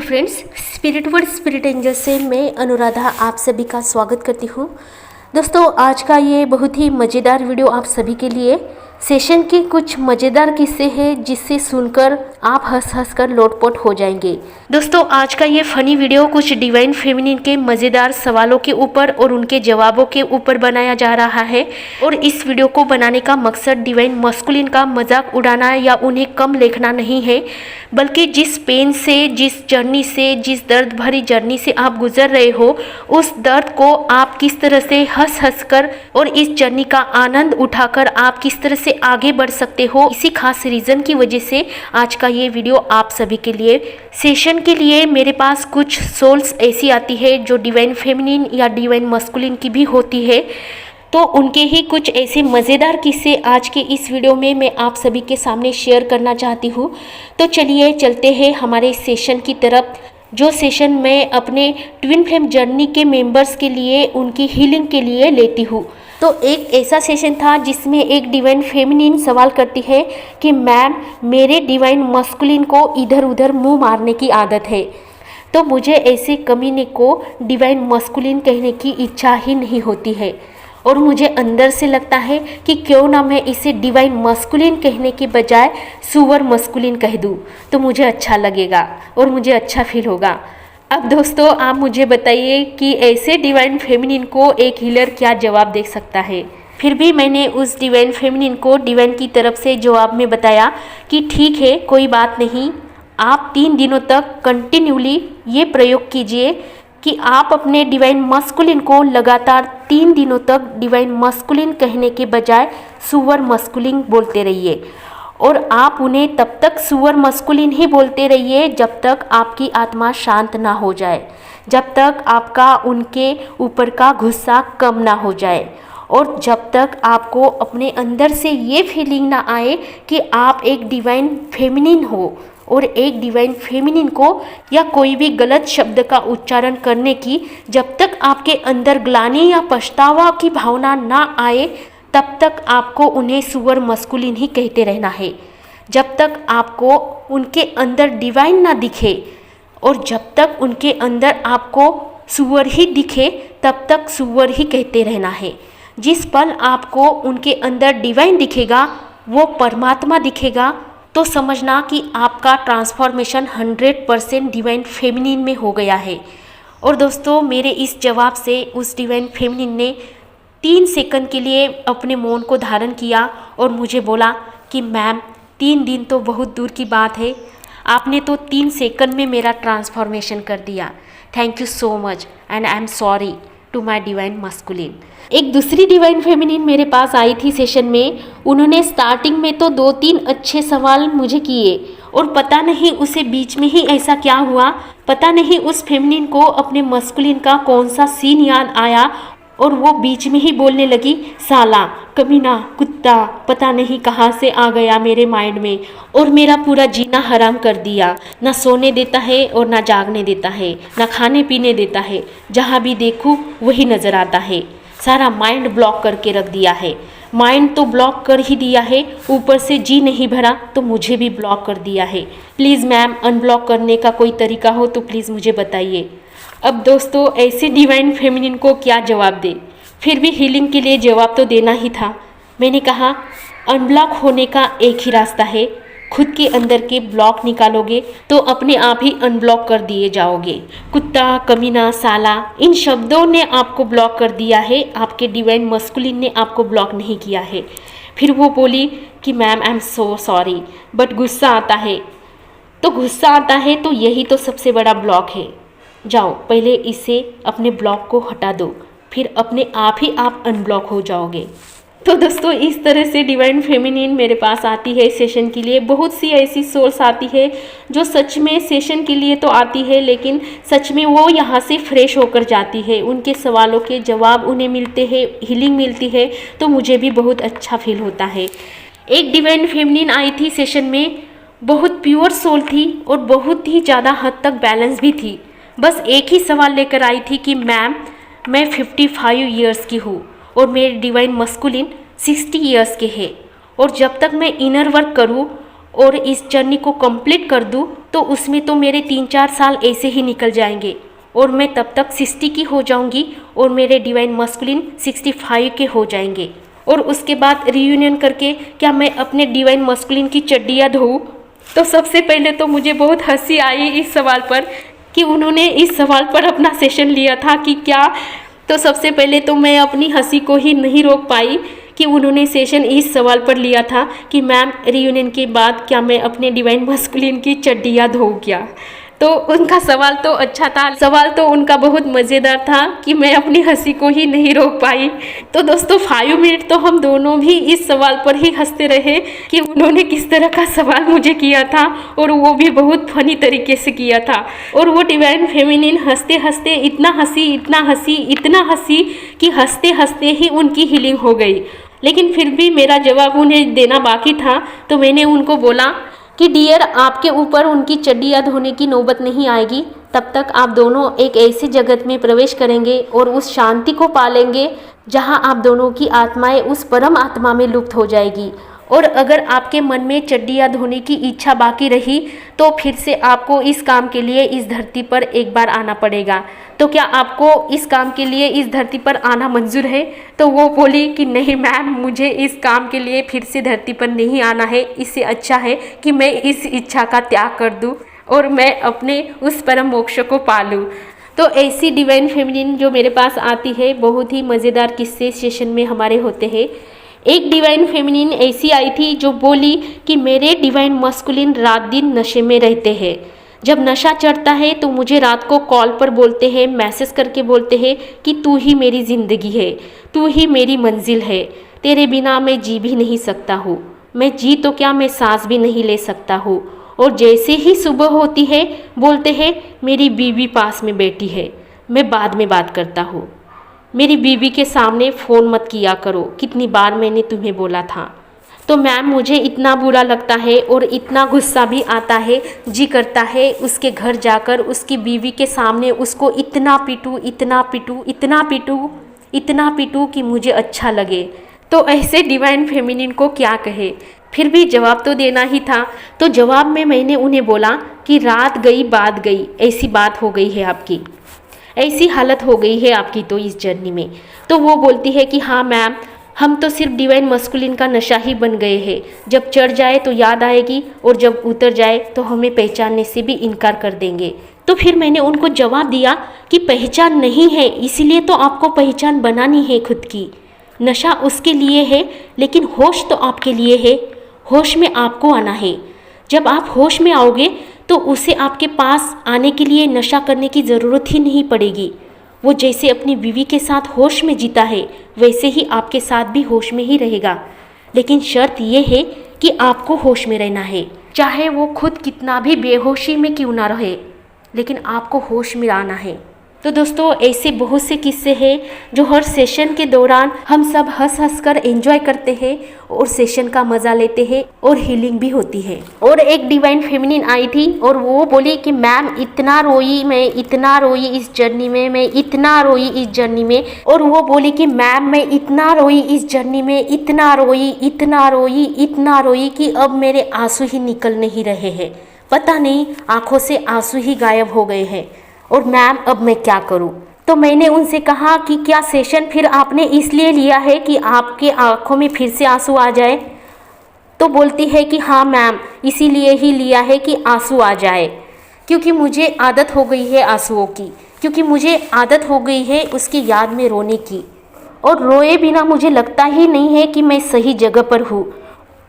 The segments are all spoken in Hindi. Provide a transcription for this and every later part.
Friends, spirit word spirit angel से मैं अनुराधा आप सभी का स्वागत करती हूँ। दोस्तों, आज का ये बहुत ही मज़ेदार वीडियो आप सभी के लिए सेशन के कुछ मज़ेदार किस्से हैं जिससे सुनकर आप हंस हंस कर लोटपोट हो जाएंगे। दोस्तों, आज का ये फनी वीडियो कुछ डिवाइन फेमिनिन के मज़ेदार सवालों के ऊपर और उनके जवाबों के ऊपर बनाया जा रहा है। और इस वीडियो को बनाने का मकसद डिवाइन मस्कुलिन का मजाक उड़ाना या उन्हें कम लेखना नहीं है, बल्कि जिस पेन से, जिस जर्नी से, जिस दर्द भरी जर्नी से आप गुजर रहे हो, उस दर्द को आप किस तरह से हंस हंस कर और इस जर्नी का आनंद उठाकर आप किस तरह से आगे बढ़ सकते हो, इसी खास रीज़न की वजह से आज का ये वीडियो आप सभी के लिए। सेशन के लिए मेरे पास कुछ सोल्स ऐसी आती है जो डिवाइन फेमिनिन या डिवाइन मस्कुलिन की भी होती है, तो उनके ही कुछ ऐसे मज़ेदार किस्से आज के इस वीडियो में मैं आप सभी के सामने शेयर करना चाहती हूँ। तो चलिए चलते हैं हमारे सेशन की तरफ, जो सेशन मैं अपने ट्विन फ्लेम जर्नी के मेंबर्स के लिए उनकी हीलिंग के लिए लेती हूँ। तो एक ऐसा सेशन था जिसमें एक डिवाइन फेमिनिन सवाल करती है कि मैम, मेरे डिवाइन मस्कुलिन को इधर उधर मुंह मारने की आदत है, तो मुझे ऐसे कमीने को डिवाइन मस्कुलिन कहने की इच्छा ही नहीं होती है, और मुझे अंदर से लगता है कि क्यों ना मैं इसे डिवाइन मस्कुलिन कहने के बजाय सुअर मस्कुलिन कह दूँ, तो मुझे अच्छा लगेगा और मुझे अच्छा फील होगा। अब दोस्तों, आप मुझे बताइए कि ऐसे डिवाइन फेमिनिन को एक हीलर क्या जवाब दे सकता है। फिर भी मैंने उस डिवाइन फेमिनिन को डिवाइन की तरफ से जवाब में बताया कि ठीक है, कोई बात नहीं, आप 3 दिनों तक कंटिन्यूली ये प्रयोग कीजिए कि आप अपने डिवाइन मस्कुलिन को लगातार 3 दिनों तक डिवाइन मस्कुलिन कहने के बजाय सुअर मस्कुलिन बोलते रहिए, और आप उन्हें तब तक सुअर मस्कुलिन ही बोलते रहिए जब तक आपकी आत्मा शांत ना हो जाए, जब तक आपका उनके ऊपर का गुस्सा कम ना हो जाए, और जब तक आपको अपने अंदर से ये फीलिंग ना आए कि आप एक डिवाइन फेमिनिन हो, और एक डिवाइन फेमिनिन को या कोई भी गलत शब्द का उच्चारण करने की जब तक आपके अंदर ग्लानि या पछतावा की भावना ना आए, तब तक आपको उन्हें सुअर मस्कुलिन ही कहते रहना है। जब तक आपको उनके अंदर डिवाइन ना दिखे और जब तक उनके अंदर आपको सुअर ही दिखे, तब तक सुअर ही कहते रहना है। जिस पल आपको उनके अंदर डिवाइन दिखेगा, वो परमात्मा दिखेगा, तो समझना कि आपका ट्रांसफॉर्मेशन 100% डिवाइन फेमिनिन में हो गया है। और दोस्तों, मेरे इस जवाब से उस डिवाइन फेमिनिन ने 3 सेकंड के लिए अपने मौन को धारण किया और मुझे बोला कि मैम, 3 दिन तो बहुत दूर की बात है, आपने तो 3 सेकंड में मेरा ट्रांसफॉर्मेशन कर दिया। Thank you so much and I am sorry to my divine masculine. एक दूसरी डिवाइन फेमिनिन मेरे पास आई थी सेशन में। उन्होंने स्टार्टिंग में तो 2-3 अच्छे सवाल मुझे किए, और पता नहीं उसे बीच में ही ऐसा क्या हुआ, पता नहीं उस फेमिनिन को अपने मस्कुलिन का कौन सा सीन याद आया और वो बीच में ही बोलने लगी, साला, कमीना, कुत्ता, पता नहीं कहाँ से आ गया मेरे माइंड में और मेरा पूरा जीना हराम कर दिया। ना सोने देता है और ना जागने देता है, ना खाने पीने देता है, जहाँ भी देखूँ वही नज़र आता है। सारा माइंड ब्लॉक करके रख दिया है। माइंड तो ब्लॉक कर ही दिया है, ऊपर से जी नहीं भरा तो मुझे भी ब्लॉक कर दिया है। प्लीज़ मैम, अनब्लॉक करने का कोई तरीका हो तो प्लीज़ मुझे बताइए। अब दोस्तों, ऐसे डिवाइन फेमिनिन को क्या जवाब दे, फिर भी हीलिंग के लिए जवाब तो देना ही था। मैंने कहा, अनब्लॉक होने का एक ही रास्ता है, खुद के अंदर के ब्लॉक निकालोगे तो अपने आप ही अनब्लॉक कर दिए जाओगे। कुत्ता, कमीना, साला, इन शब्दों ने आपको ब्लॉक कर दिया है, आपके डिवाइन मस्कुलिन ने आपको ब्लॉक नहीं किया है। फिर वो बोली कि ma'am, I am so sorry, but गुस्सा आता है, तो गुस्सा आता है तो यही तो सबसे बड़ा ब्लॉक है। जाओ, पहले इसे अपने ब्लॉक को हटा दो, फिर अपने आप ही आप अनब्लॉक हो जाओगे। तो दोस्तों, इस तरह से डिवाइन फेमिनिन मेरे पास आती है सेशन के लिए। बहुत सी ऐसी सोर्स आती है जो सच में सेशन के लिए तो आती है, लेकिन सच में वो यहाँ से फ्रेश होकर जाती है, उनके सवालों के जवाब उन्हें मिलते हैं, हीलिंग मिलती है, तो मुझे भी बहुत अच्छा फील होता है। एक डिवाइन फेमिनिन आई थी सेशन में, बहुत प्योर सोल थी और बहुत ही ज़्यादा हद तक बैलेंस भी थी। बस एक ही सवाल लेकर आई थी कि मैम, मैं 55 ईयर्स की हूँ और मेरे डिवाइन मस्कुलिन 60 ईयर्स के हैं, और जब तक मैं इनर वर्क करूँ और इस जर्नी को कंप्लीट कर दूँ तो उसमें तो मेरे 3-4 साल ऐसे ही निकल जाएंगे और मैं तब तक 60 की हो जाऊंगी और मेरे डिवाइन मस्कुलिन 65 के हो जाएंगे। और उसके बाद रियूनियन करके क्या मैं अपने डिवाइन मस्कुलिन की चड्डियाँ धोऊँ? तो सबसे पहले तो मुझे बहुत हंसी आई इस सवाल पर कि उन्होंने इस सवाल पर अपना सेशन लिया था कि क्या। तो सबसे पहले तो मैं अपनी हंसी को ही नहीं रोक पाई कि उन्होंने सेशन इस सवाल पर लिया था कि मैम रियूनियन के बाद क्या मैं अपने डिवाइन मस्कुलिन की चड्डियाँ धोऊँ क्या। तो उनका सवाल तो अच्छा था, सवाल तो उनका बहुत मज़ेदार था कि मैं अपनी हंसी को ही नहीं रोक पाई। तो दोस्तों 5 मिनट तो हम दोनों भी इस सवाल पर ही हंसते रहे कि उन्होंने किस तरह का सवाल मुझे किया था और वो भी बहुत फनी तरीके से किया था। और वो डिवाइन फेमिनिन हंसते हंसते इतना हंसी कि हंसते हंसते ही उनकी हीलिंग हो गई। लेकिन फिर भी मेरा जवाब उन्हें देना बाकी था, तो मैंने उनको बोला कि डियर, आपके ऊपर उनकी चड्डियाँ धोने की नौबत नहीं आएगी। तब तक आप दोनों एक ऐसी जगत में प्रवेश करेंगे और उस शांति को पालेंगे जहां आप दोनों की आत्माएं उस परम आत्मा में लुप्त हो जाएगी। और अगर आपके मन में चड्डियाँ धोने की इच्छा बाकी रही तो फिर से आपको इस काम के लिए इस धरती पर एक बार आना पड़ेगा। तो क्या आपको इस काम के लिए इस धरती पर आना मंजूर है? तो वो बोली कि नहीं मैम, मुझे इस काम के लिए फिर से धरती पर नहीं आना है। इससे अच्छा है कि मैं इस इच्छा का त्याग कर दूं और मैं अपने उस परम मोक्ष को पालूं। तो ऐसी डिवाइन फेमिनिन जो मेरे पास आती है, बहुत ही मज़ेदार किस्से सेशन में हमारे होते हैं। एक डिवाइन फेमिनिन ऐसी आई थी जो बोली कि मेरे डिवाइन मस्कुलिन रात दिन नशे में रहते हैं। जब नशा चढ़ता है तो मुझे रात को कॉल पर बोलते हैं, मैसेज करके बोलते हैं कि तू ही मेरी ज़िंदगी है, तू ही मेरी मंजिल है, तेरे बिना मैं जी भी नहीं सकता हूँ, मैं जी तो क्या मैं सांस भी नहीं ले सकता हूँ। और जैसे ही सुबह होती है बोलते हैं मेरी बीवी पास में बैठी है, मैं बाद में बात करता हूँ, मेरी बीवी के सामने फ़ोन मत किया करो, कितनी बार मैंने तुम्हें बोला था। तो मैम मुझे इतना बुरा लगता है और इतना गुस्सा भी आता है, जी करता है उसके घर जाकर उसकी बीवी के सामने उसको इतना पीटूं कि मुझे अच्छा लगे। तो ऐसे डिवाइन फेमिनिन को क्या कहे। फिर भी जवाब तो देना ही था। तो जवाब में मैंने उन्हें बोला कि रात गई बात गई, ऐसी बात हो गई है आपकी, ऐसी हालत हो गई है आपकी तो इस जर्नी में। तो वो बोलती है कि हाँ मैम, हम तो सिर्फ डिवाइन मस्कुलिन का नशा ही बन गए हैं, जब चढ़ जाए तो याद आएगी और जब उतर जाए तो हमें पहचानने से भी इनकार कर देंगे। तो फिर मैंने उनको जवाब दिया कि पहचान नहीं है, इसीलिए तो आपको पहचान बनानी है खुद की। नशा उसके लिए है लेकिन होश तो आपके लिए है, होश में आपको आना है। जब आप होश में आओगे तो उसे आपके पास आने के लिए नशा करने की ज़रूरत ही नहीं पड़ेगी। वो जैसे अपनी बीवी के साथ होश में जीता है वैसे ही आपके साथ भी होश में ही रहेगा। लेकिन शर्त ये है कि आपको होश में रहना है, चाहे वो खुद कितना भी बेहोशी में क्यों ना रहे, लेकिन आपको होश में आना है। तो दोस्तों ऐसे बहुत से किस्से हैं जो हर सेशन के दौरान हम सब हंस कर एंजॉय करते हैं और सेशन का मज़ा लेते हैं और हीलिंग भी होती है। और एक डिवाइन फेमिनिन आई थी और वो बोली कि मैम इतना रोई, मैं इतना रोई इस जर्नी में, मैं इतना रोई इस जर्नी में। और वो बोली कि मैम मैं इतना रोई इस जर्नी में, इतना रोई कि अब मेरे आंसू ही निकल नहीं रहे हैं, पता नहीं आंखों से आंसू ही गायब हो गए हैं और मैम अब मैं क्या करूं। तो मैंने उनसे कहा कि क्या सेशन फिर आपने इसलिए लिया है कि आपके आंखों में फिर से आंसू आ जाए? तो बोलती है कि हाँ मैम, इसीलिए ही लिया है कि आंसू आ जाए, क्योंकि मुझे आदत हो गई है आंसुओं की, क्योंकि मुझे आदत हो गई है उसकी याद में रोने की। और रोए बिना मुझे लगता ही नहीं है कि मैं सही जगह पर हूँ।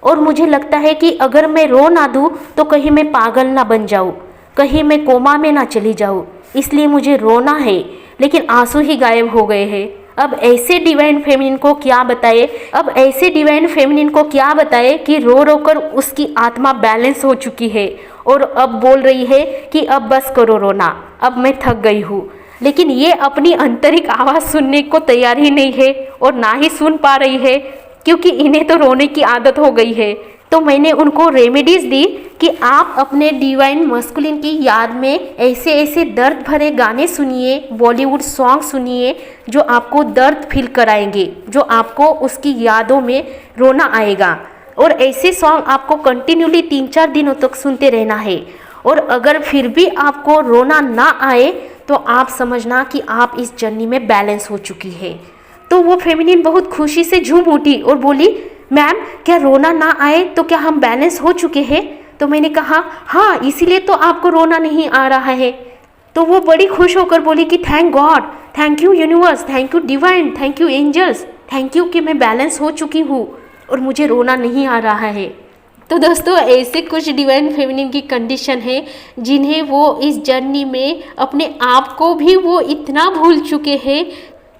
और मुझे लगता है कि अगर मैं रो ना दूँ तो कहीं मैं पागल ना बन जाऊँ, कहीं मैं कोमा में ना चली जाऊँ, इसलिए मुझे रोना है, लेकिन आंसू ही गायब हो गए हैं। अब ऐसे डिवाइन फेमिनिन को क्या बताए कि रो रो कर उसकी आत्मा बैलेंस हो चुकी है और अब बोल रही है कि अब बस करो रोना, अब मैं थक गई हूँ। लेकिन ये अपनी आंतरिक आवाज़ सुनने को तैयार ही नहीं है और ना ही सुन पा रही है, क्योंकि इन्हें तो रोने की आदत हो गई है। तो मैंने उनको रेमेडीज़ दी कि आप अपने डिवाइन मस्कुलिन की याद में ऐसे ऐसे दर्द भरे गाने सुनिए, बॉलीवुड सॉन्ग सुनिए जो आपको दर्द फील कराएंगे, जो आपको उसकी यादों में रोना आएगा। और ऐसे सॉन्ग आपको कंटिन्यूली 3-4 दिनों तक सुनते रहना है। और अगर फिर भी आपको रोना ना आए तो आप समझना कि आप इस जर्नी में बैलेंस हो चुकी है। तो वो फेमिनिन बहुत खुशी से झूम उठी और बोली, मैम क्या रोना ना आए तो क्या हम बैलेंस हो चुके हैं? तो मैंने कहा हाँ, इसीलिए तो आपको रोना नहीं आ रहा है। तो वो बड़ी खुश होकर बोली कि thank God, thank you universe, thank you divine, thank you angels, thank you कि मैं बैलेंस हो चुकी हूँ और मुझे रोना नहीं आ रहा है। तो दोस्तों ऐसे कुछ डिवाइन फेमिनिन की कंडीशन है जिन्हें वो इस जर्नी में अपने आप को भी वो इतना भूल चुके हैं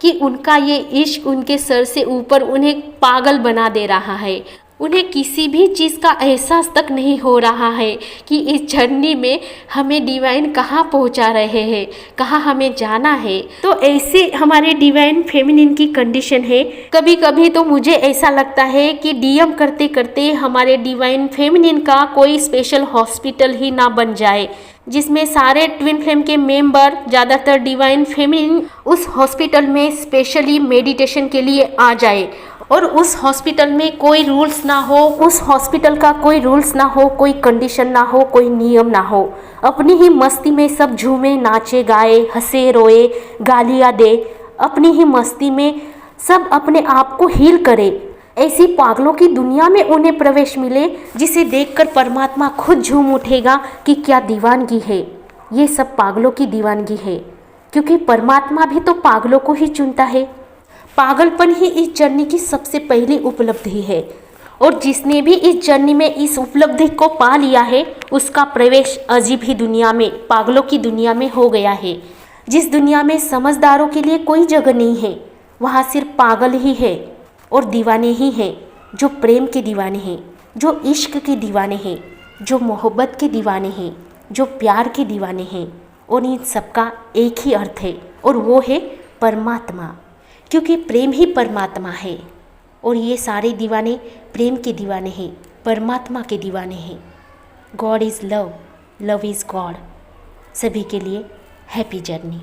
कि उनका ये इश्क उनके सर से ऊपर उन्हें पागल बना दे रहा है। उन्हें किसी भी चीज़ का एहसास तक नहीं हो रहा है कि इस जर्नी में हमें डिवाइन कहाँ पहुँचा रहे हैं, कहाँ हमें जाना है। तो ऐसे हमारे डिवाइन फेमिनिन की कंडीशन है। कभी कभी तो मुझे ऐसा लगता है कि डीएम करते करते हमारे डिवाइन फेमिनिन का कोई स्पेशल हॉस्पिटल ही ना बन जाए, जिसमें सारे ट्विन फ्लेम के मेंबर, ज़्यादातर डिवाइन फेमिनिन उस हॉस्पिटल में स्पेशली मेडिटेशन के लिए आ जाए और उस हॉस्पिटल में कोई रूल्स ना हो, उस हॉस्पिटल का कोई रूल्स ना हो, कोई कंडीशन ना हो, कोई नियम ना हो। अपनी ही मस्ती में सब झूमे, नाचे, गाए, हंसे, रोए, गालियाँ दे, अपनी ही मस्ती में सब अपने आप को हील करे। ऐसी पागलों की दुनिया में उन्हें प्रवेश मिले जिसे देखकर परमात्मा खुद झूम उठेगा कि क्या दीवानगी है, ये सब पागलों की दीवानगी है। क्योंकि परमात्मा भी तो पागलों को ही चुनता है। पागलपन ही इस जर्नी की सबसे पहली उपलब्धि है और जिसने भी इस जर्नी में इस उपलब्धि को पा लिया है उसका प्रवेश अजीब ही दुनिया में, पागलों की दुनिया में हो गया है। जिस दुनिया में समझदारों के लिए कोई जगह नहीं है, वहाँ सिर्फ पागल ही है और दीवाने ही हैं, जो प्रेम के दीवाने हैं, जो इश्क के दीवाने हैं, जो मोहब्बत के दीवाने हैं, जो प्यार के दीवाने हैं। और इन सबका एक ही अर्थ है और वो है परमात्मा, क्योंकि प्रेम ही परमात्मा है। और ये सारे दीवाने प्रेम के दीवाने हैं, परमात्मा के दीवाने हैं। God is love, love is God. सभी के लिए हैप्पी जर्नी।